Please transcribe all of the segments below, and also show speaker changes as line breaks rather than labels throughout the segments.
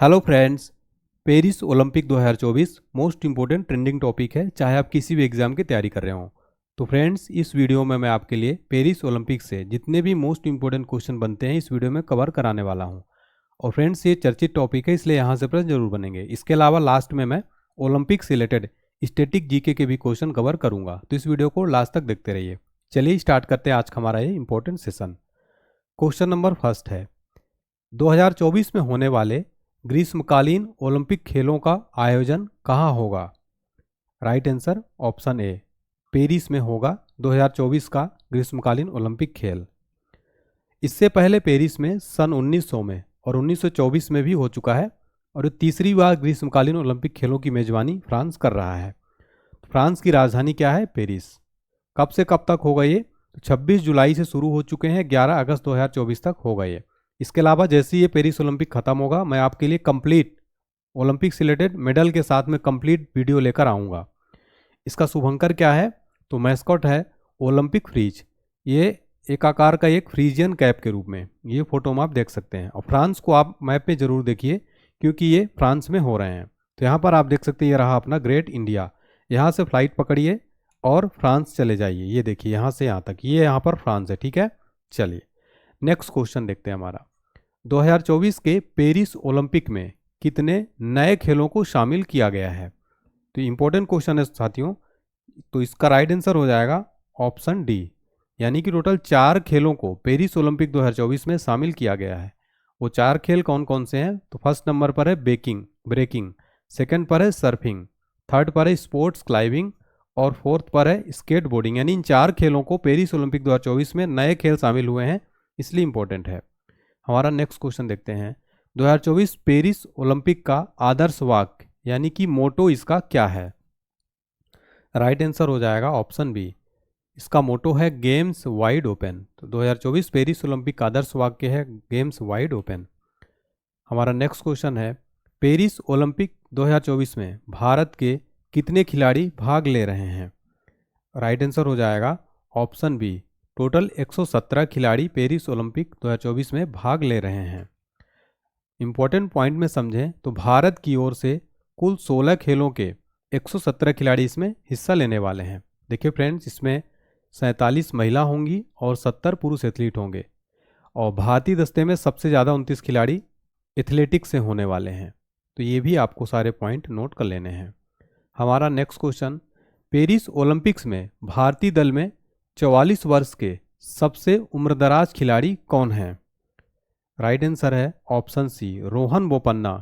Hello friends, Paris Olympic 2024 most important trending topic है, चाहे आप किसी भी एग्जाम की तैयारी कर रहे हो। तो फ्रेंड्स, इस वीडियो में मैं आपके लिए पेरिस ओलंपिक से जितने भी मोस्ट इम्पोर्टेंट क्वेश्चन बनते हैं इस वीडियो में कवर कराने वाला हूं। और फ्रेंड्स, ये चर्चित टॉपिक है, इसलिए यहाँ से प्रश्न जरूर बनेंगे। इसके अलावा लास्ट में मैं ओलंपिक से रिलेटेड स्टैटिक जीके के भी क्वेश्चन कवर करूंगा, तो इस वीडियो को लास्ट तक देखते रहिए। चलिए स्टार्ट करते हैं आज का हमारा ये important session. Question number first है, 2024 में होने वाले ग्रीष्मकालीन ओलंपिक खेलों का आयोजन कहाँ होगा? राइट आंसर ऑप्शन ए, पेरिस में होगा 2024 का ग्रीष्मकालीन ओलंपिक खेल। इससे पहले पेरिस में सन 1900 में और 1924 में भी हो चुका है, और तीसरी बार ग्रीष्मकालीन ओलंपिक खेलों की मेजबानी फ्रांस कर रहा है। फ्रांस की राजधानी क्या है? पेरिस। कब से कब तक होगा ये? 26 जुलाई से शुरू हो चुके हैं, 11 अगस्त 2024 तक होगा ये। इसके अलावा जैसे ही ये पेरिस ओलंपिक खत्म होगा, मैं आपके लिए कंप्लीट ओलंपिक से रिलेटेड मेडल के साथ में कंप्लीट वीडियो लेकर आऊँगा। इसका शुभंकर क्या है? तो मैस्कॉट है ओलंपिक फ्रीज। ये एक आकार का एक फ्रीजियन कैप के रूप में, ये फोटो में आप देख सकते हैं। और फ्रांस को आप मैप में जरूर देखिए, क्योंकि ये फ्रांस में हो रहे हैं। तो यहाँ पर आप देख सकते हैं, ये रहा अपना ग्रेट इंडिया। यहाँ से फ्लाइट पकड़िए और फ्रांस चले जाइए। ये देखिए यहाँ से यहाँ तक, ये यहाँ पर फ्रांस है। ठीक है, चलिए नेक्स्ट क्वेश्चन देखते हैं हमारा। 2024 के पेरिस ओलंपिक में कितने नए खेलों को शामिल किया गया है? तो इंपॉर्टेंट क्वेश्चन है साथियों। तो इसका राइट आंसर हो जाएगा ऑप्शन डी, यानी कि टोटल 4 खेलों को पेरिस ओलंपिक 2024 में शामिल किया गया है। वो 4 खेल कौन कौन से हैं? तो फर्स्ट नंबर पर है ब्रेकिंग, सेकंड पर है सर्फिंग, थर्ड पर है स्पोर्ट्स क्लाइंबिंग, और फोर्थ पर है स्केट बोर्डिंग। यानी इन 4 खेलों को पेरिस ओलंपिक 2024 में नए खेल शामिल हुए हैं, इसलिए इंपॉर्टेंट है। हमारा नेक्स्ट क्वेश्चन देखते हैं। 2024 पेरिस ओलंपिक का आदर्श वाक्य यानी कि मोटो इसका क्या है? राइट आंसर हो जाएगा ऑप्शन बी, इसका मोटो है गेम्स वाइड ओपन। तो 2024 पेरिस ओलंपिक का आदर्श वाक्य है गेम्स वाइड ओपन। हमारा नेक्स्ट क्वेश्चन है, पेरिस ओलंपिक 2024 में भारत के कितने खिलाड़ी भाग ले रहे हैं? राइट आंसर हो जाएगा ऑप्शन बी, टोटल 117 खिलाड़ी पेरिस ओलंपिक 2024 में भाग ले रहे हैं। इंपॉर्टेंट पॉइंट में समझें तो भारत की ओर से कुल 16 खेलों के 117 खिलाड़ी इसमें हिस्सा लेने वाले हैं। देखिए फ्रेंड्स, इसमें 47 महिला होंगी और 70 पुरुष एथलीट होंगे। और भारतीय दस्ते में सबसे ज़्यादा 29 खिलाड़ी एथलेटिक्स से होने वाले हैं। तो ये भी आपको सारे पॉइंट नोट कर लेने हैं। हमारा नेक्स्ट क्वेश्चन, पेरिस ओलंपिक्स में भारतीय दल में 44 वर्ष के सबसे उम्रदराज खिलाड़ी कौन हैं? राइट आंसर है ऑप्शन सी, रोहन बोपन्ना।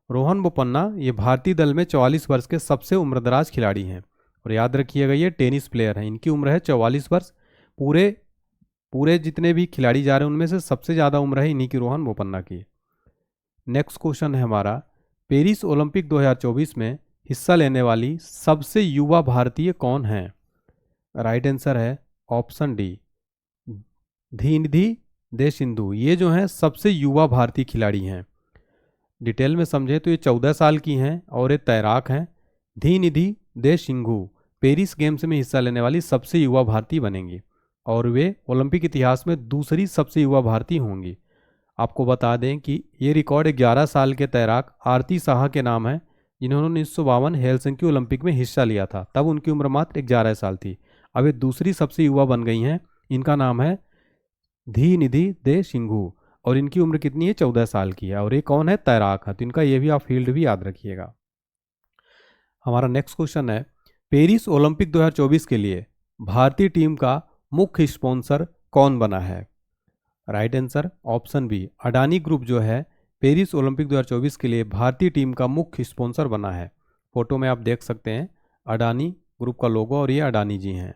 रोहन बोपन्ना ये भारतीय दल में 44 वर्ष के सबसे उम्रदराज खिलाड़ी हैं। और याद रखिएगा, ये टेनिस प्लेयर हैं, इनकी उम्र है 44 वर्ष। पूरे जितने भी खिलाड़ी जा रहे हैं उनमें से सबसे ज़्यादा उम्र है इन्हीं की, रोहन बोपन्ना की। नेक्स्ट क्वेश्चन है हमारा, पेरिस ओलंपिक 2024 में हिस्सा लेने वाली सबसे युवा भारतीय कौन है? राइट आंसर है ऑप्शन डी, धीनिधि दे सिंधु। ये जो हैं सबसे युवा भारतीय खिलाड़ी हैं। डिटेल में समझें तो ये 14 साल की हैं और ये तैराक हैं। धीनिधि दे सिंधु पेरिस गेम्स में हिस्सा लेने वाली सबसे युवा भारतीय बनेंगी, और वे ओलंपिक इतिहास में दूसरी सबसे युवा भारतीय होंगी। आपको बता दें कि ये रिकॉर्ड 11 साल के तैराक आरती साहा के नाम है, जिन्होंने 1952 हेलसिंकी ओलंपिक में हिस्सा लिया था। तब उनकी उम्र मात्र 11 साल थी। अब ये दूसरी सबसे युवा बन गई हैं। इनका नाम है धीनिधि दे सिंधु, और इनकी उम्र कितनी है? 14 साल की है। और ये कौन है? तैराक है। तो इनका ये भी आप फील्ड भी याद रखिएगा। हमारा नेक्स्ट क्वेश्चन है, पेरिस ओलंपिक 2024 के लिए भारतीय टीम का मुख्य स्पॉन्सर कौन बना है? Right answer option B, Adani group जो है पेरिस ओलंपिक 2024 के लिए भारतीय टीम का मुख्य स्पॉन्सर बना है। फोटो में आप देख सकते हैं अडानी ग्रुप का लोगो, और ये अडानी जी हैं।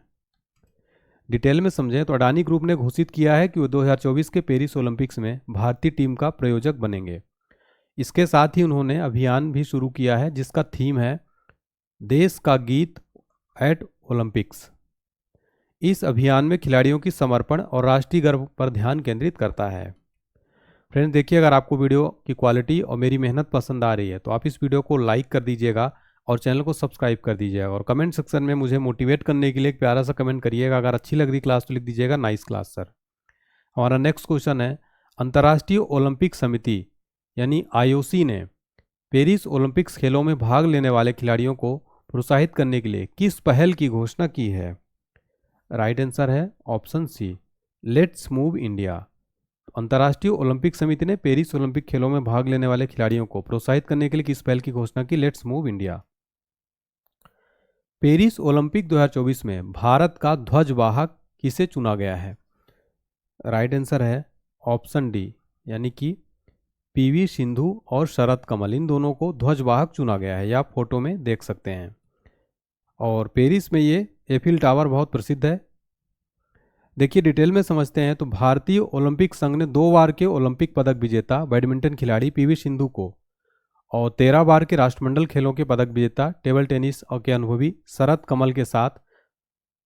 डिटेल में समझें तो अडानी ग्रुप ने घोषित किया है कि वो 2024 के पेरिस ओलंपिक्स में भारतीय टीम का प्रायोजक बनेंगे। इसके साथ ही उन्होंने अभियान भी शुरू किया है जिसका थीम है देश का गीत एट ओलंपिक्स। इस अभियान में खिलाड़ियों की समर्पण और राष्ट्रीय गर्व पर ध्यान केंद्रित करता है। फ्रेंड्स देखिए, अगर आपको वीडियो की क्वालिटी और मेरी मेहनत पसंद आ रही है तो आप इस वीडियो को लाइक कर दीजिएगा और चैनल को सब्सक्राइब कर दीजिएगा। और कमेंट सेक्शन में मुझे मोटिवेट करने के लिए एक प्यारा सा कमेंट करिएगा। अगर अच्छी लग रही क्लास तो लिख दीजिएगा नाइस क्लास सर। हमारा नेक्स्ट क्वेश्चन है, अंतर्राष्ट्रीय ओलंपिक समिति यानी IOC ने पेरिस ओलंपिक्स खेलों में भाग लेने वाले खिलाड़ियों को प्रोत्साहित करने के लिए किस पहल की घोषणा की है? राइट आंसर है option C, let's move India. अंतर्राष्ट्रीय ओलंपिक समिति ने पेरिस ओलंपिक खेलों में भाग लेने वाले खिलाड़ियों को प्रोत्साहित करने के लिए किस पहल की घोषणा की? Let's move India. Paris Olympic 2024 में भारत का ध्वजवाहक किसे चुना गया है? राइट आंसर है ऑप्शन डी, यानी कि पीवी सिंधु और शरद कमल, इन दोनों को ध्वजवाहक चुना गया है। ये आप फोटो में देख सकते हैं। और पेरिस में ये एफिल टावर बहुत प्रसिद्ध है। देखिए डिटेल में समझते हैं तो भारतीय ओलंपिक संघ ने 2 बार के ओलंपिक पदक विजेता बैडमिंटन खिलाड़ी पीवी सिंधु को और 13 बार के राष्ट्रमंडल खेलों के पदक विजेता टेबल टेनिस और के अनुभवी शरद कमल के साथ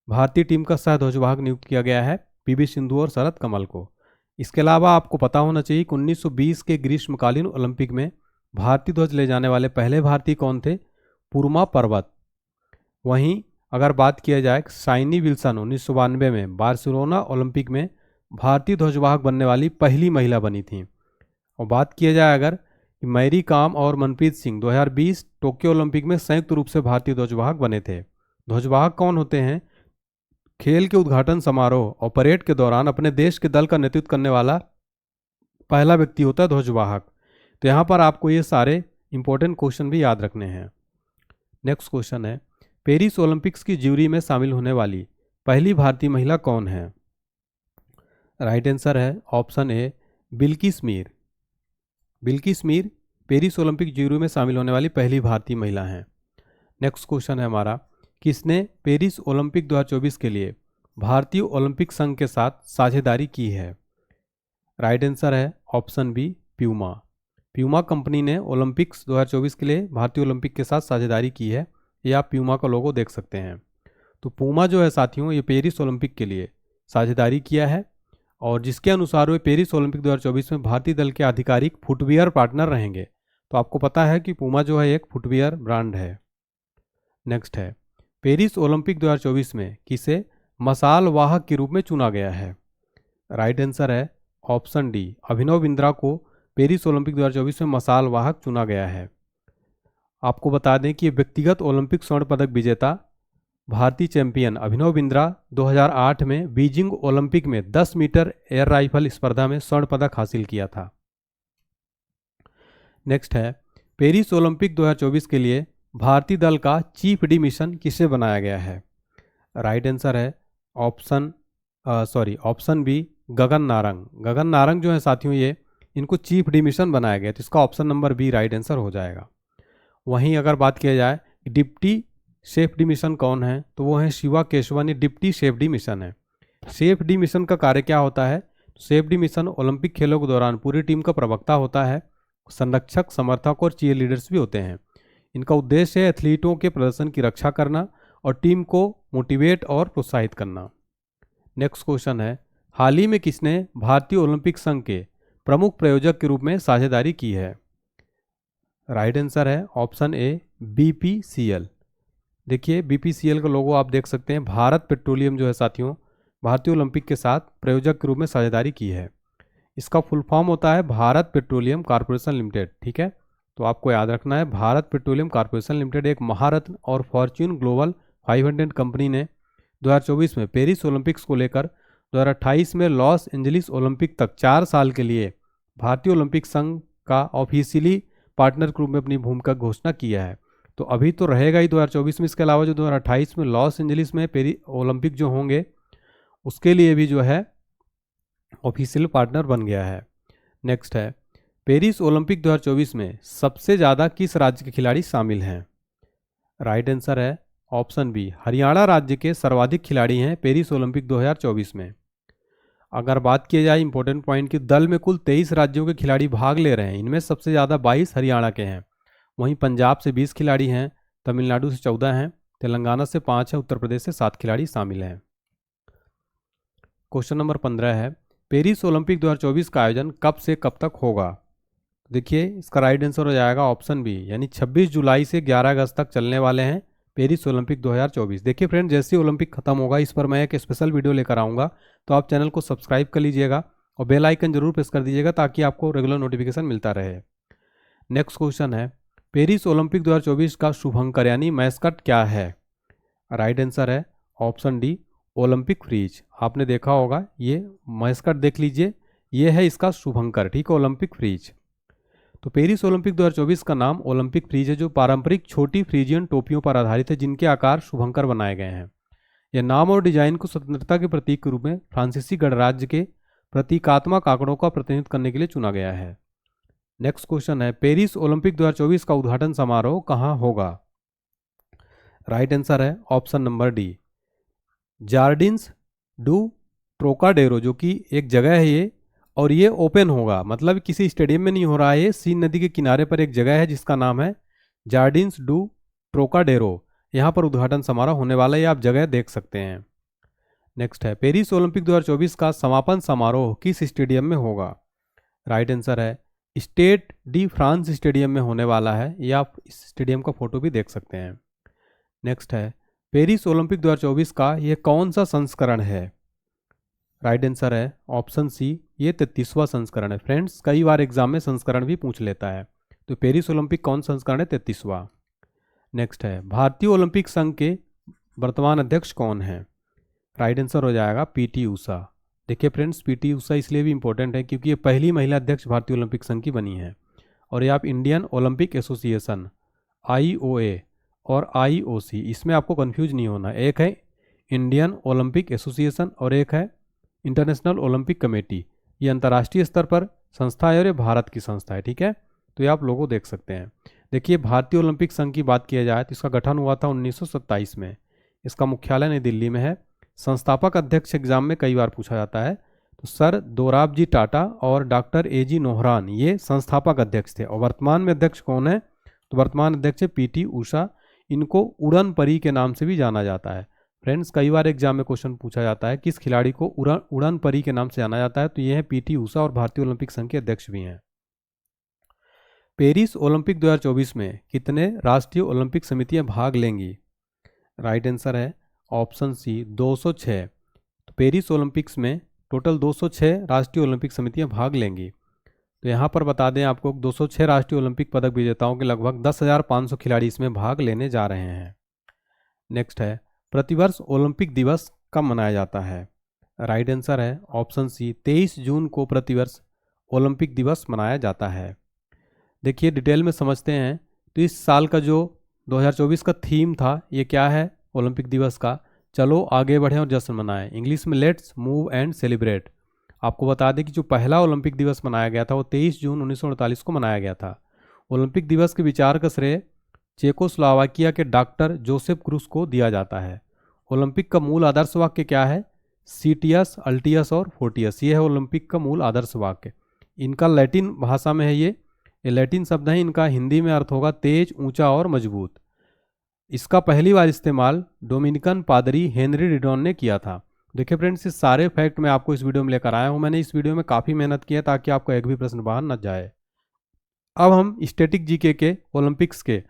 भारतीय टीम का सह ध्वजवाहक नियुक्त किया गया है, पीवी सिंधु और शरद कमल को। इसके अलावा आपको पता होना चाहिए कि 1920 के ग्रीष्मकालीन ओलंपिक में भारतीय ध्वज ले जाने वाले पहले भारतीय कौन थे? पुरमा पर्वत। वहीं अगर बात किया जाए साइनी विल्सन 1992 में बार्सिलोना ओलंपिक में भारतीय ध्वजवाहक बनने वाली पहली महिला बनी थी। और बात किया जाए अगर मैरी कॉम और मनप्रीत सिंह 2020 टोक्यो ओलंपिक में संयुक्त रूप से भारतीय ध्वजवाहक बने थे। ध्वजवाहक कौन होते हैं? खेल के उद्घाटन समारोह और परेड के दौरान अपने देश के दल का नेतृत्व करने वाला पहला व्यक्ति होता है ध्वजवाहक। तो यहाँ पर आपको ये सारे इंपॉर्टेंट क्वेश्चन भी याद रखने हैं। नेक्स्ट क्वेश्चन है, पेरिस ओलंपिक्स की ज्यूरी में शामिल होने वाली पहली भारतीय महिला कौन है? राइट आंसर है option A, Bilkis Mir. Bilkis Mir Paris Olympic jury में शामिल होने वाली पहली भारतीय महिला हैं। नेक्स्ट क्वेश्चन है हमारा, किसने पेरिस ओलंपिक 2024 के लिए भारतीय ओलंपिक संघ के साथ साझेदारी की है? राइट आंसर है option B, Puma. Puma company ने ओलंपिक्स 2024 के लिए भारतीय ओलंपिक के साथ साझेदारी की है। ये आप प्यूमा का लोगो देख सकते हैं। तो पूमा जो है साथियों, ये पेरिस ओलंपिक के लिए साझेदारी किया है और जिसके अनुसार वे पेरिस ओलंपिक 2024 में भारतीय दल के आधिकारिक फुटवियर पार्टनर रहेंगे। तो आपको पता है कि पूमा जो है एक फुटवियर ब्रांड है। नेक्स्ट है, पेरिस ओलंपिक 2024 में किसे मशाल वाहक के रूप में चुना गया है? राइट आंसर है ऑप्शन डी, अभिनव बिंद्रा को पेरिस ओलंपिक 2024 में मशाल वाहक चुना गया है। आपको बता दें कि व्यक्तिगत ओलंपिक स्वर्ण पदक विजेता भारतीय चैंपियन अभिनव बिंद्रा 2008 में बीजिंग ओलंपिक में 10 मीटर एयर राइफल स्पर्धा में स्वर्ण पदक हासिल किया था। नेक्स्ट है, पेरिस ओलंपिक 2024 के लिए भारतीय दल का चीफ डी मिशन किसे बनाया गया है? राइट आंसर है ऑप्शन बी, गगन नारंग। गगन नारंग जो है साथियों, ये इनको चीफ डी मिशन बनाया गया, तो इसका option number B right answer हो जाएगा। वहीं अगर बात किया जाए डिप्टी शेफ डी मिशन कौन है, तो वो है शिवा केशवन, ये डिप्टी शेफ डी मिशन है। शेफ डी मिशन का कार्य क्या होता है? शेफ डी मिशन ओलंपिक खेलों के दौरान पूरी टीम का प्रवक्ता होता है, संरक्षक, समर्थक और चीयर लीडर्स भी होते हैं। इनका उद्देश्य है एथलीटों के प्रदर्शन की रक्षा करना और टीम को मोटिवेट और प्रोत्साहित करना। नेक्स्ट क्वेश्चन है, हाल ही में किसने भारतीय ओलंपिक संघ के प्रमुख प्रायोजक के रूप में साझेदारी की है? राइट आंसर है ऑप्शन ए, बीपीसीएल। देखिए बीपीसीएल का लोगो आप देख सकते हैं। भारत पेट्रोलियम जो है साथियों, भारतीय ओलंपिक के साथ प्रायोजक के रूप में साझेदारी की है। इसका फुल फॉर्म होता है भारत पेट्रोलियम कॉर्पोरेशन लिमिटेड। ठीक है, तो आपको याद रखना है भारत पेट्रोलियम कॉर्पोरेशन लिमिटेड एक महारत्न और फॉर्च्यून ग्लोबल 500 कंपनी ने 2024 में पेरिस ओलंपिक्स को लेकर 2028 में लॉस एंजलिस ओलंपिक तक 4 साल के लिए भारतीय ओलंपिक संघ का ऑफिशियली पार्टनर के रूप में अपनी भूमिका घोषणा किया है। तो अभी तो रहेगा ही 2024 में, इसके अलावा जो 2028 में लॉस एंजलिस में पेरिस ओलंपिक जो होंगे उसके लिए भी जो है ऑफिशियल पार्टनर बन गया है। नेक्स्ट है, पेरिस ओलंपिक 2024 में सबसे ज़्यादा किस राज्य के खिलाड़ी शामिल हैं? राइट आंसर है ऑप्शन बी, हरियाणा राज्य के सर्वाधिक खिलाड़ी हैं पेरिस ओलंपिक 2024 में। अगर बात की जाए इंपॉर्टेंट पॉइंट की, दल में कुल 23 राज्यों के खिलाड़ी भाग ले रहे हैं। इनमें सबसे ज़्यादा 22 हरियाणा के हैं, वहीं पंजाब से 20 खिलाड़ी हैं, तमिलनाडु से 14 हैं, तेलंगाना से 5 हैं, उत्तर प्रदेश से 7 खिलाड़ी शामिल हैं। क्वेश्चन नंबर 15 है, पेरिस ओलंपिक 2024 का आयोजन कब से कब तक होगा? देखिए इसका राइट आंसर हो जाएगा ऑप्शन बी, यानी 26 जुलाई से 11 अगस्त तक चलने वाले हैं पेरिस ओलंपिक 2024। देखिए फ्रेंड, जैसे ओलंपिक खत्म होगा इस पर मैं एक स्पेशल वीडियो लेकर आऊँगा, तो आप चैनल को सब्सक्राइब कर लीजिएगा और बेल आइकन जरूर प्रेस कर दीजिएगा ताकि आपको रेगुलर नोटिफिकेशन मिलता रहे। नेक्स्ट क्वेश्चन है, पेरिस ओलंपिक 2024 का शुभंकर यानी मैस्कट क्या है? राइट आंसर है ऑप्शन डी ओलंपिक फ्रीज। आपने देखा होगा, ये मैस्कट देख लीजिए, ये है इसका शुभंकर, ठीक है, ओलंपिक फ्रीज। तो पेरिस ओलंपिक 2024 का नाम ओलंपिक फ्रीज है, जो पारंपरिक छोटी फ्रीजियन टोपियों पर आधारित है जिनके आकार शुभंकर बनाए गए हैं। यह नाम और डिजाइन को स्वतंत्रता के प्रतीक के रूप में फ्रांसीसी गणराज्य के प्रतीकात्मक आंकड़ों का प्रतिनिधित्व करने के लिए चुना गया है। नेक्स्ट क्वेश्चन है, पेरिस ओलंपिक 2024 का उद्घाटन समारोह कहाँ होगा? राइट आंसर है option number D Jardins do Trocadero, जो कि एक जगह है ये, और ये ओपन होगा, मतलब किसी स्टेडियम में नहीं हो रहा है, ये सीन नदी के किनारे पर एक जगह है जिसका नाम है जार्डिन्स डू ट्रोकाडेरो। यहाँ पर उद्घाटन समारोह होने वाला है, आप जगह देख सकते हैं। नेक्स्ट है, पेरिस ओलंपिक 2024 का समापन समारोह किस स्टेडियम में होगा? राइट आंसर है स्टेड डी फ्रांस स्टेडियम में होने वाला है, या आप इस स्टेडियम का फोटो भी देख सकते हैं। नेक्स्ट है, पेरिस ओलंपिक 2024 का यह कौन सा संस्करण है? राइट आंसर है ऑप्शन सी, ये 33वां संस्करण है। फ्रेंड्स, कई बार एग्जाम में संस्करण भी पूछ लेता है, तो पेरिस ओलंपिक कौन संस्करण है? 33वां। नेक्स्ट है, भारतीय ओलंपिक संघ के वर्तमान अध्यक्ष कौन है? राइट आंसर हो जाएगा पीटी ऊषा। देखिए फ्रेंड्स, पीटी ऊषा इसलिए भी इंपॉर्टेंट है क्योंकि ये पहली महिला अध्यक्ष भारतीय ओलंपिक संघ की बनी है, और ये आप इंडियन ओलंपिक एसोसिएशन IOA और IOC, इसमें आपको कंफ्यूज नहीं होना, एक है इंडियन ओलंपिक एसोसिएशन और एक है इंटरनेशनल ओलंपिक कमेटी। ये अंतर्राष्ट्रीय स्तर पर संस्था है और ये भारत की संस्था है, ठीक है, तो ये आप लोगों देख सकते हैं। देखिए, भारतीय ओलंपिक संघ की बात किया जाए तो इसका गठन हुआ था 1927 में। इसका मुख्यालय नई दिल्ली में है। संस्थापक अध्यक्ष एग्जाम में कई बार पूछा जाता है, तो सर दोराबजी टाटा और डॉक्टर AG नोहरान ये संस्थापक अध्यक्ष थे। और वर्तमान में अध्यक्ष कौन है? तो वर्तमान अध्यक्ष है PT ऊषा। इनको उड़न परी के नाम से भी जाना जाता है। फ्रेंड्स, कई बार एग्जाम में क्वेश्चन पूछा जाता है किस खिलाड़ी को उड़न परी के नाम से जाना जाता है, तो ये है PT ऊषा और भारतीय ओलंपिक संघ के अध्यक्ष भी हैं। पेरिस ओलंपिक 2024 में कितने राष्ट्रीय ओलंपिक समितियां भाग लेंगी? राइट आंसर है ऑप्शन सी 206। तो पेरिस ओलंपिक्स में टोटल 206 राष्ट्रीय ओलंपिक समितियां भाग लेंगी। तो यहाँ पर बता दें आपको, 206 राष्ट्रीय ओलंपिक पदक विजेताओं के लगभग 10,500 खिलाड़ी इसमें भाग लेने जा रहे हैं। नेक्स्ट है, प्रतिवर्ष ओलंपिक दिवस कब मनाया जाता है? राइट आंसर है ऑप्शन सी 23 जून को प्रतिवर्ष ओलंपिक दिवस मनाया जाता है। देखिए, डिटेल में समझते हैं। तो इस साल का जो 2024 का थीम था, ये क्या है ओलंपिक दिवस का? चलो आगे बढ़ें और जश्न मनाएं। इंग्लिश में लेट्स मूव एंड सेलिब्रेट। आपको बता दें कि जो पहला ओलंपिक दिवस मनाया गया था वो 23 जून 1948 को मनाया गया था। ओलंपिक दिवस के विचार का श्रेय चेकोस्लोवाकिया के डॉक्टर जोसेफ क्रूस को दिया जाता है। ओलंपिक का मूल आदर्श वाक्य क्या है? सीटियस, अल्टियस और फोर्टियस, ये है ओलंपिक का मूल आदर्श वाक्य। इनका लैटिन भाषा में है, ये लैटिन शब्द है। इनका हिंदी में अर्थ होगा तेज, ऊंचा और मजबूत। इसका पहली बार इस्तेमाल डोमिनिकन पादरी हेनरी रिडॉन ने किया था। देखिए फ्रेंड्स, ये सारे फैक्ट मैं आपको इस वीडियो में लेकर आया हूँ। मैंने इस वीडियो में काफ़ी मेहनत की है ताकि आपको एक भी प्रश्न बाहर न जाए। अब हम स्टैटिक जीके के ओलंपिक्स के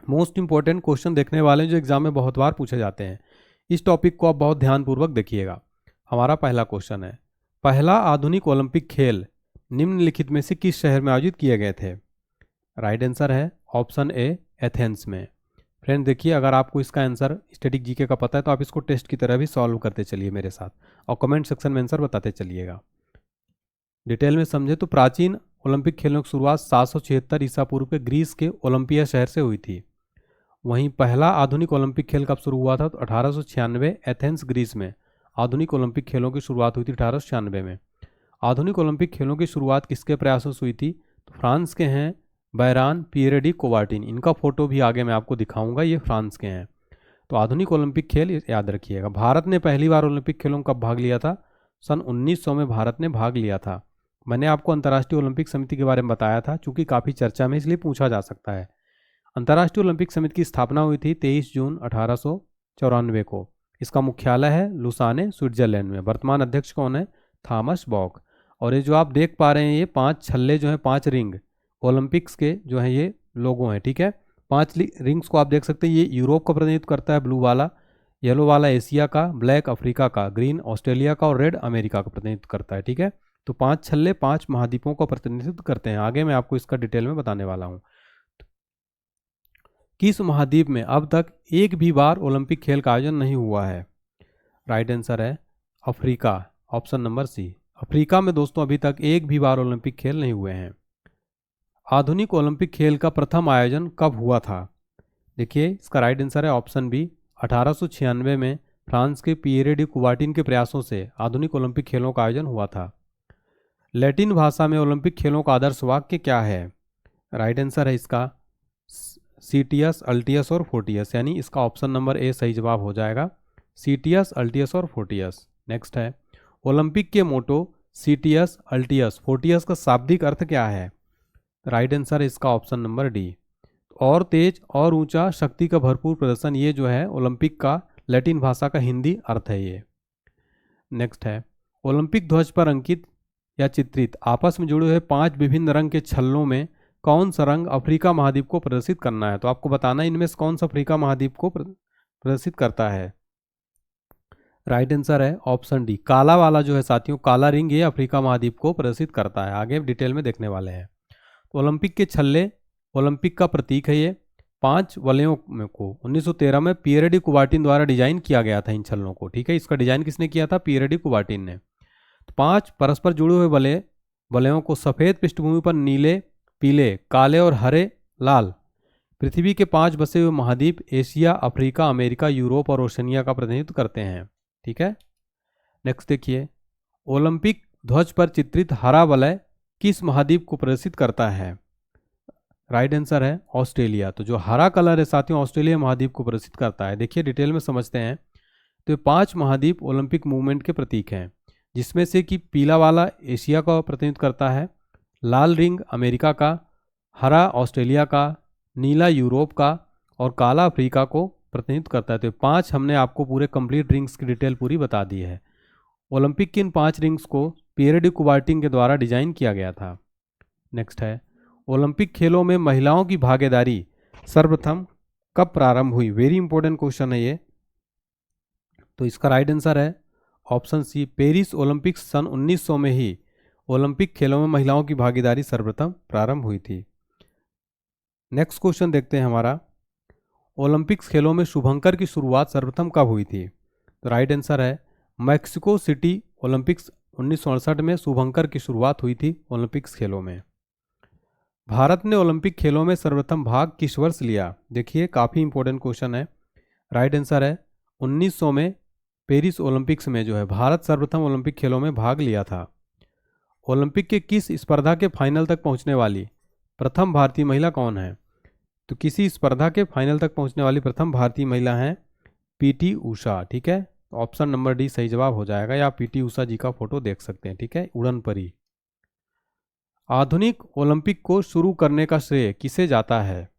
मोस्ट इंपॉर्टेंट क्वेश्चन देखने वाले हैं जो एग्जाम में बहुत बार पूछे जाते हैं। इस टॉपिक को आप बहुत ध्यानपूर्वक देखिएगा। हमारा पहला क्वेश्चन है, पहला आधुनिक ओलंपिक खेल निम्नलिखित में से किस शहर में आयोजित किए गए थे? राइट आंसर है ऑप्शन ए एथेंस में। फ्रेंड देखिए, अगर आपको इसका आंसर स्टैटिक जीके का पता है तो आप इसको टेस्ट की तरह भी सॉल्व करते चलिए मेरे साथ, और कमेंट सेक्शन में आंसर बताते चलिएगा। डिटेल में समझे तो प्राचीन ओलंपिक खेलों की शुरुआत 776 ईसा पूर्व के ग्रीस के ओलंपिया शहर से हुई थी। वहीं पहला आधुनिक ओलंपिक खेल कब शुरू हुआ था? तो 1896 एथेंस ग्रीस में आधुनिक ओलंपिक खेलों की शुरुआत हुई थी 1896 में। आधुनिक ओलंपिक खेलों की शुरुआत किसके प्रयासों से हुई थी? तो फ्रांस के हैं बैरान पियरे डी कोबार्टिन। इनका फोटो भी आगे मैं आपको दिखाऊंगा, ये फ्रांस के हैं। तो आधुनिक ओलंपिक खेल याद रखिएगा। भारत ने पहली बार ओलंपिक खेलों में कब भाग लिया था? सन 1900 में भारत ने भाग लिया था। मैंने आपको अंतर्राष्ट्रीय ओलंपिक समिति के बारे में बताया था, चूंकि काफ़ी चर्चा में इसलिए पूछा जा सकता है। अंतर्राष्ट्रीय ओलंपिक समिति की स्थापना हुई थी 23 जून 1894 को। इसका मुख्यालय है लुसाने, स्विट्जरलैंड में। वर्तमान अध्यक्ष कौन है? थॉमस बॉक। और ये जो आप देख पा रहे हैं, ये 5 छल्ले जो हैं, 5 रिंग ओलंपिक्स के जो हैं ये लोगो हैं, ठीक है। 5 रिंग्स को आप देख सकते हैं। ये यूरोप का प्रतिनिधित्व करता है ब्लू वाला, येलो वाला एशिया का, ब्लैक अफ्रीका का, ग्रीन ऑस्ट्रेलिया का और रेड अमेरिका का प्रतिनिधित्व करता है, ठीक है। तो 5 छल्ले 5 महाद्वीपों का प्रतिनिधित्व करते हैं। आगे मैं आपको इसका डिटेल में बताने वाला हूँ। किस महाद्वीप में अब तक एक भी बार ओलंपिक खेल का आयोजन नहीं हुआ है? राइट आंसर है Africa, option number C. Africa में दोस्तों अभी तक एक भी बार ओलंपिक खेल नहीं हुए हैं। आधुनिक ओलंपिक खेल का प्रथम आयोजन कब हुआ था? देखिए इसका राइट आंसर है ऑप्शन बी, 1896 में फ्रांस के पिएरे डी कुबार्टिन के प्रयासों से आधुनिक ओलंपिक खेलों का आयोजन हुआ था। लैटिन भाषा में ओलंपिक खेलों का आदर्श वाक्य क्या है? राइट आंसर है इसका सीटियस, अल्टियस और फोर्टियस, यानी इसका ऑप्शन नंबर ए सही जवाब हो जाएगा, सीटियस, अल्टियस और फोर्टियस। नेक्स्ट है ओलंपिक के मोटो सीटियस, अल्टियस, फोर्टियस का शाब्दिक अर्थ क्या है? राइट आंसर है इसका ऑप्शन नंबर डी, और तेज और ऊंचा, शक्ति का भरपूर प्रदर्शन, ये जो है ओलंपिक का लैटिन भाषा का हिंदी अर्थ है ये। नेक्स्ट है ओलंपिक ध्वज पर अंकित या चित्रित आपस में जुड़े हुए 5 विभिन्न रंग के छल्लों में कौन सा रंग अफ्रीका महाद्वीप को प्रदर्शित करना है? तो आपको बताना है इनमें से कौन सा अफ्रीका महाद्वीप को प्रदर्शित करता है। राइट आंसर है ऑप्शन डी, काला वाला जो है साथियों, काला रिंग, ये अफ्रीका महाद्वीप को प्रदर्शित करता है। आगे डिटेल में देखने वाले हैं। तो ओलंपिक के छल्ले ओलंपिक का प्रतीक है। ये 5 वलयों को 1913 में पिएरे डी कुबार्टिन द्वारा डिजाइन किया गया था इन छल्लों को, ठीक है। इसका डिजाइन किसने किया था? पिएरे डी कुबार्टिन ने। तो 5 परस्पर जुड़े हुए वलयों को सफेद पृष्ठभूमि पर नीले, पीले, काले और हरे, लाल, पृथ्वी के 5 बसे हुए महाद्वीप एशिया, अफ्रीका, अमेरिका, यूरोप और ओशनिया का प्रतिनिधित्व करते हैं, ठीक है। नेक्स्ट देखिए ओलंपिक ध्वज पर चित्रित हरा वलय किस महाद्वीप को प्रदर्शित करता है? राइट आंसर है ऑस्ट्रेलिया। तो जो हरा कलर है साथियों ऑस्ट्रेलिया महाद्वीप को प्रदर्शित करता है। देखिए डिटेल में समझते हैं। तो ये 5 महाद्वीप ओलंपिक मूवमेंट के प्रतीक हैं, जिसमें से कि पीला वाला एशिया का प्रतिनिधित्व करता है, लाल रिंग अमेरिका का, हरा ऑस्ट्रेलिया का, नीला यूरोप का और काला अफ्रीका को प्रतिनिधित्व करता है। तो 5 हमने आपको पूरे कंप्लीट रिंग्स की डिटेल पूरी बता दी है। ओलंपिक की इन 5 रिंग्स को पिएरे डी कुबार्टिन के द्वारा डिजाइन किया गया था। नेक्स्ट है ओलंपिक खेलों में महिलाओं की भागीदारी सर्वप्रथम कब प्रारंभ हुई? वेरी इंपॉर्टेंट क्वेश्चन है ये। तो इसका राइट आंसर है ऑप्शन सी, पेरिस ओलंपिक्स सन 1900 में ही ओलंपिक खेलों में महिलाओं की भागीदारी सर्वप्रथम प्रारंभ हुई थी। नेक्स्ट क्वेश्चन देखते हैं हमारा, ओलंपिक्स खेलों में शुभंकर की शुरुआत सर्वप्रथम कब हुई थी? तो राइट आंसर है मैक्सिको सिटी ओलंपिक्स 1968 में शुभंकर की शुरुआत हुई थी ओलंपिक्स खेलों में। भारत ने ओलंपिक खेलों में सर्वप्रथम भाग किस वर्ष लिया? देखिए काफ़ी इंपॉर्टेंट क्वेश्चन है। राइट आंसर है 1900 में पेरिस ओलंपिक्स में जो है भारत सर्वप्रथम ओलंपिक खेलों में भाग लिया था। ओलंपिक के किस स्पर्धा के फाइनल तक पहुंचने वाली प्रथम भारतीय महिला कौन है? तो किसी स्पर्धा के फाइनल तक पहुंचने वाली प्रथम भारतीय महिला हैं पीटी उषा, ठीक है। ऑप्शन नंबर डी सही जवाब हो जाएगा, या पीटी उषा जी का फोटो देख सकते हैं, ठीक है, उड़न परी। आधुनिक ओलंपिक को शुरू करने का श्रेय किसे जाता है?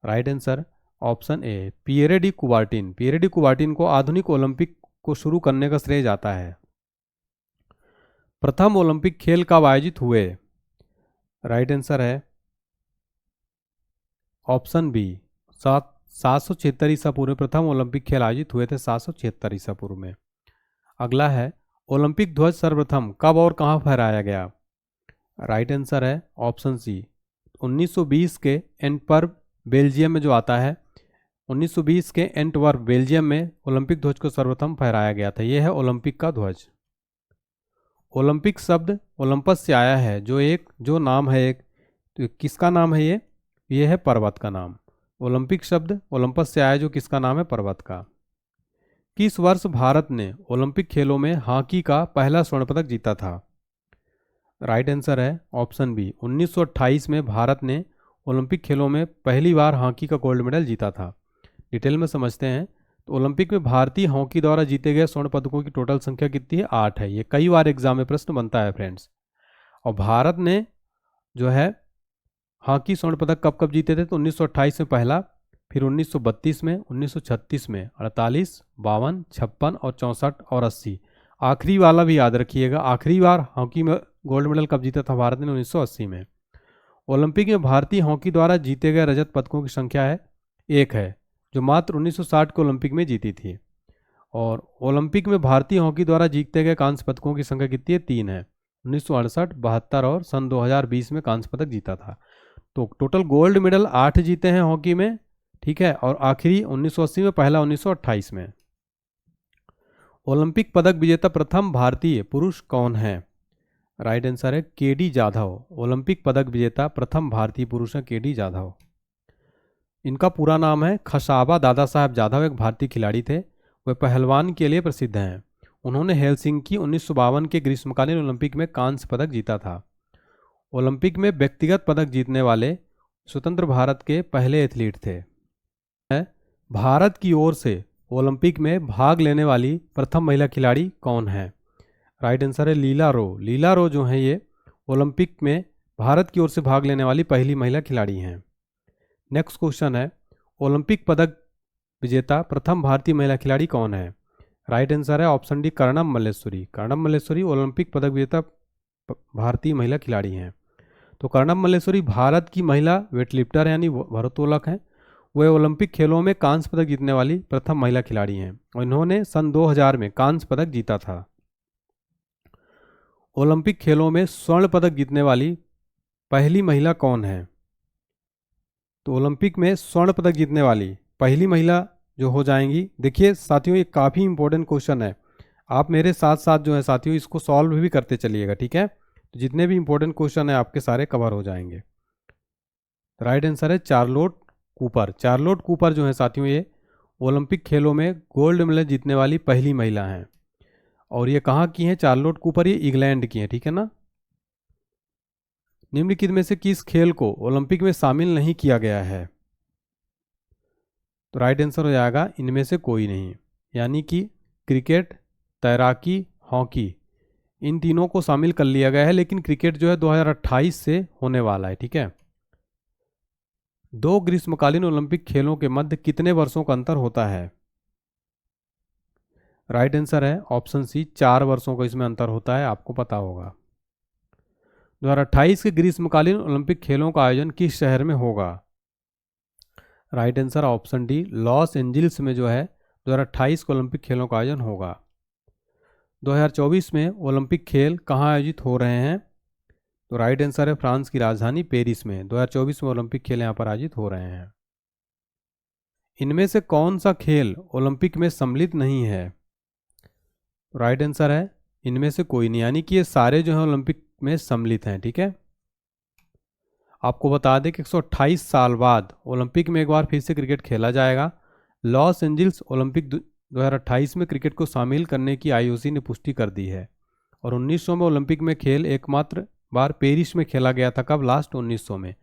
Right answer option A, Pierre de Coubertin. Pierre de Coubertin को आधुनिक ओलंपिक को शुरू करने का श्रेय जाता है। प्रथम ओलंपिक खेल कब आयोजित हुए? राइट आंसर है ऑप्शन बी, 776 ईसा पूर्व में प्रथम ओलंपिक खेल आयोजित हुए थे, 776 ईसा पूर्व में। अगला है ओलंपिक ध्वज सर्वप्रथम कब और कहां फहराया गया? राइट आंसर है ऑप्शन सी, 1920 के एंटवर्प बेल्जियम में जो आता है, 1920 के एंटवर्प बेल्जियम में ओलंपिक ध्वज को सर्वप्रथम फहराया गया था। यह है ओलंपिक का ध्वज। ओलंपिक शब्द ओलंपस से आया है, जो नाम है एक, तो किसका नाम है ये? ये है पर्वत का नाम। ओलंपिक शब्द ओलंपस से आया जो किसका नाम है? पर्वत का। किस वर्ष भारत ने ओलंपिक खेलों में हॉकी का पहला स्वर्ण पदक जीता था? राइट आंसर है ऑप्शन बी, 1928 में भारत ने ओलंपिक खेलों में पहली बार हॉकी का गोल्ड मेडल जीता था। डिटेल में समझते हैं। तो ओलंपिक में भारतीय हॉकी द्वारा जीते गए स्वर्ण पदकों की टोटल संख्या कितनी है? 8 है। ये कई बार एग्जाम में प्रश्न बनता है फ्रेंड्स। और भारत ने जो है हॉकी स्वर्ण पदक कब कब जीते थे? तो 1928 में पहला, फिर 1932 में, 1936 में, 48, 52, 56 और 64 और 80। आखिरी वाला भी याद रखिएगा, आखिरी बार हॉकी में गोल्ड मेडल कब जीता था भारत ने? 1980 में। ओलंपिक में भारतीय हॉकी द्वारा जीते गए रजत पदकों की संख्या है 1 है, जो मात्र 1960 के ओलंपिक में जीती थी। और ओलंपिक में भारतीय हॉकी द्वारा जीते गए कांस्य पदकों की संख्या कितनी है? 3 है, 1968, 72 और सन 2020 में कांस्य पदक जीता था। तो टोटल गोल्ड मेडल 8 जीते हैं हॉकी में, ठीक है, और आखिरी 1980 में, पहला 1928 में। ओलंपिक पदक विजेता प्रथम भारतीय पुरुष कौन है? राइट आंसर है केडी जाधव। ओलंपिक पदक विजेता प्रथम भारतीय पुरुष है केडी जाधव। इनका पूरा नाम है खसाबा दादा साहब जाधव। एक भारतीय खिलाड़ी थे, वे पहलवान के लिए प्रसिद्ध हैं। उन्होंने हेलसिंकी 1952 के ग्रीष्मकालीन ओलंपिक में कांस्य पदक जीता था। ओलंपिक में व्यक्तिगत पदक जीतने वाले स्वतंत्र भारत के पहले एथलीट थे। भारत की ओर से ओलंपिक में भाग लेने वाली प्रथम महिला खिलाड़ी कौन है? राइट आंसर है लीला रो। लीला रो जो है ये ओलंपिक में भारत की ओर से भाग लेने वाली पहली महिला खिलाड़ी हैं। नेक्स्ट क्वेश्चन है, ओलंपिक पदक विजेता प्रथम भारतीय महिला खिलाड़ी कौन है? राइट आंसर है option D Karnam Malleswari. Karnam Malleswari Olympic पदक विजेता भारतीय महिला खिलाड़ी हैं। तो कर्णम मल्लेश्वरी भारत की महिला वेटलिफ्टर यानी भारोत्तोलक हैं। वे ओलंपिक खेलों में कांस्य पदक जीतने वाली प्रथम महिला खिलाड़ी हैं और इन्होंने सन 2000 में कांस्य पदक जीता था। ओलंपिक खेलों में स्वर्ण पदक जीतने वाली पहली महिला कौन है? तो ओलंपिक में स्वर्ण पदक जीतने वाली पहली महिला जो हो जाएंगी, देखिए साथियों ये काफ़ी इंपॉर्टेंट क्वेश्चन है, आप मेरे साथ साथ जो है साथियों इसको सॉल्व भी करते चलिएगा, ठीक है। तो जितने भी इंपॉर्टेंट क्वेश्चन है आपके सारे कवर हो जाएंगे। राइट आंसर है चार्लोट कूपर। चार्लोट कूपर जो है साथियों ये ओलंपिक खेलों में गोल्ड मेडल जीतने वाली पहली महिला हैं। और ये कहाँ की हैं चार्लोट कूपर? ये इंग्लैंड की हैं, ठीक है ना। निम्नलिखित में से किस खेल को ओलंपिक में शामिल नहीं किया गया है? तो राइट आंसर हो जाएगा इनमें से कोई नहीं, यानी कि क्रिकेट, तैराकी, हॉकी, इन तीनों को शामिल कर लिया गया है, लेकिन क्रिकेट जो है 2028 से होने वाला है, ठीक है। दो ग्रीष्मकालीन ओलंपिक खेलों के मध्य कितने वर्षों का अंतर होता है? राइट आंसर है ऑप्शन सी 4 वर्षों का इसमें अंतर होता है, आपको पता होगा। 2028 के ग्रीष्मकालीन ओलंपिक खेलों का आयोजन किस शहर में होगा? Right answer option de Los Angeles में जो है 2028 को ओलंपिक खेलों का आयोजन होगा। 2024 में ओलंपिक खेल कहाँ आयोजित हो रहे हैं? तो राइट आंसर है फ्रांस की राजधानी पेरिस में 2024 में ओलंपिक खेल यहाँ पर आयोजित हो रहे हैं। इनमें से कौन सा खेल ओलंपिक में सम्मिलित नहीं है? राइट आंसर है इनमें से कोई नहीं, यानी कि ये सारे जो है ओलंपिक में सम्मिलित हैं, ठीक है। आपको बता दें कि 128 साल बाद ओलंपिक में एक बार फिर से क्रिकेट खेला जाएगा। लॉस एंजिल्स ओलंपिक 2028 में क्रिकेट को शामिल करने की आईओसी ने पुष्टि कर दी है। और 1900 में ओलंपिक में खेल एकमात्र बार पेरिस में खेला गया था, कब? लास्ट 1900 में।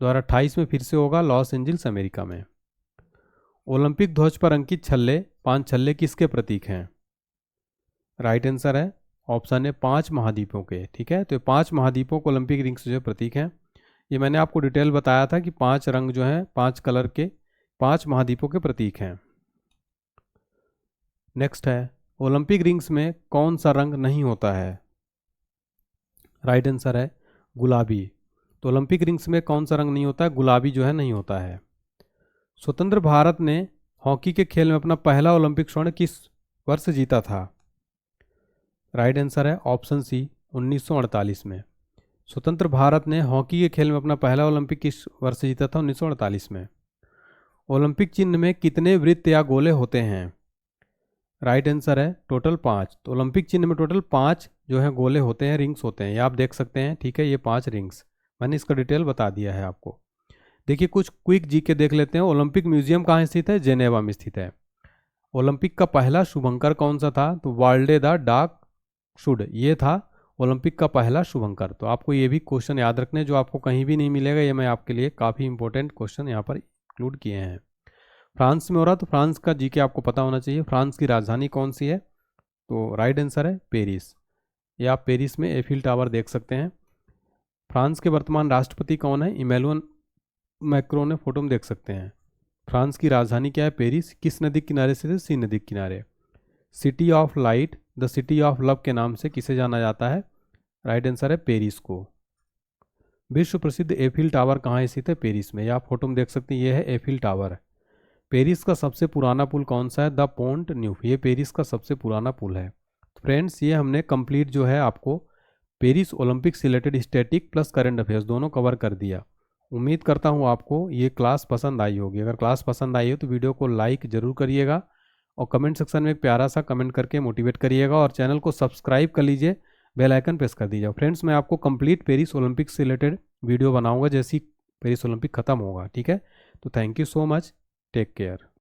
2028 में फिर से होगा लॉस एंजिल्स अमेरिका में। ओलंपिक ध्वज पर अंकित छल्ले, 5 छल्ले किसके प्रतीक हैं? राइट आंसर है ऑप्शन है 5 महाद्वीपों के, ठीक है। तो 5 महाद्वीपों को ओलंपिक रिंग्स जो प्रतीक हैं, ये मैंने आपको डिटेल बताया था कि 5 रंग जो हैं 5 कलर के 5 महाद्वीपों के प्रतीक हैं। नेक्स्ट है ओलंपिक रिंग्स में कौन सा रंग नहीं होता है? राइट आंसर है गुलाबी। तो ओलंपिक रिंग्स में कौन सा रंग नहीं होता है? गुलाबी जो है नहीं होता है। स्वतंत्र भारत ने हॉकी के खेल में अपना पहला ओलंपिक स्वर्ण किस वर्ष जीता था? राइट आंसर है ऑप्शन सी 1948 में। स्वतंत्र भारत ने हॉकी के खेल में अपना पहला ओलंपिक किस वर्ष जीता था? 1948 में। ओलंपिक चिन्ह में कितने वृत्त या गोले होते हैं? राइट आंसर है टोटल 5। तो ओलंपिक चिन्ह में टोटल 5 जो है गोले होते हैं, रिंग्स होते हैं, ये आप देख सकते हैं, ठीक है। ये 5 रिंग्स मैंने इसका डिटेल बता दिया है आपको। देखिए कुछ क्विक जीके देख लेते हैं। ओलंपिक म्यूजियम कहाँ स्थित है? जेनेवा में स्थित है। ओलंपिक का पहला शुभंकर कौन सा था? तो वाल्डे द डाक शुड, ये था ओलंपिक का पहला शुभंकर। तो आपको ये भी क्वेश्चन याद रखने, जो आपको कहीं भी नहीं मिलेगा, ये मैं आपके लिए काफ़ी इंपॉर्टेंट क्वेश्चन यहाँ पर इंक्लूड किए हैं। फ्रांस में हो रहा, तो फ्रांस का जीके आपको पता होना चाहिए। फ्रांस की राजधानी कौन सी है? तो राइट आंसर है पेरिस। ये आप पेरिस में एफिल टावर देख सकते हैं। फ्रांस के वर्तमान राष्ट्रपति कौन है? इमैनुअल मैक्रोन है, फोटो में देख सकते हैं। फ्रांस की राजधानी क्या है? पेरिस। किस नदी के किनारे स्थित है? सी नदी के किनारे। City of light, the city of love के नाम से किसे जाना जाता है? राइट आंसर है पेरिस को। विश्व प्रसिद्ध एफिल टावर कहाँ स्थित है? पेरिस में। या आप फोटो में देख सकते हैं, ये है एफिल टावर। पेरिस का सबसे पुराना पुल कौन सा है? द पोंट न्यूफ, ये पेरिस का सबसे पुराना पुल है। फ्रेंड्स ये हमने कंप्लीट जो है आपको पेरिस ओलंपिक से related static plus current affairs दोनों कवर कर दिया। उम्मीद करता हूँ आपको ये क्लास पसंद आई होगी। अगर क्लास पसंद आई हो तो वीडियो को लाइक ज़रूर करिएगा और कमेंट सेक्शन में एक प्यारा सा कमेंट करके मोटिवेट करिएगा और चैनल को सब्सक्राइब कर लीजिए, बेल आइकन प्रेस कर दीजिए। फ्रेंड्स, मैं आपको कंप्लीट पेरिस ओलंपिक से रिलेटेड वीडियो बनाऊंगा जैसी पेरिस ओलंपिक ख़त्म होगा, ठीक है। तो thank you so much, take care.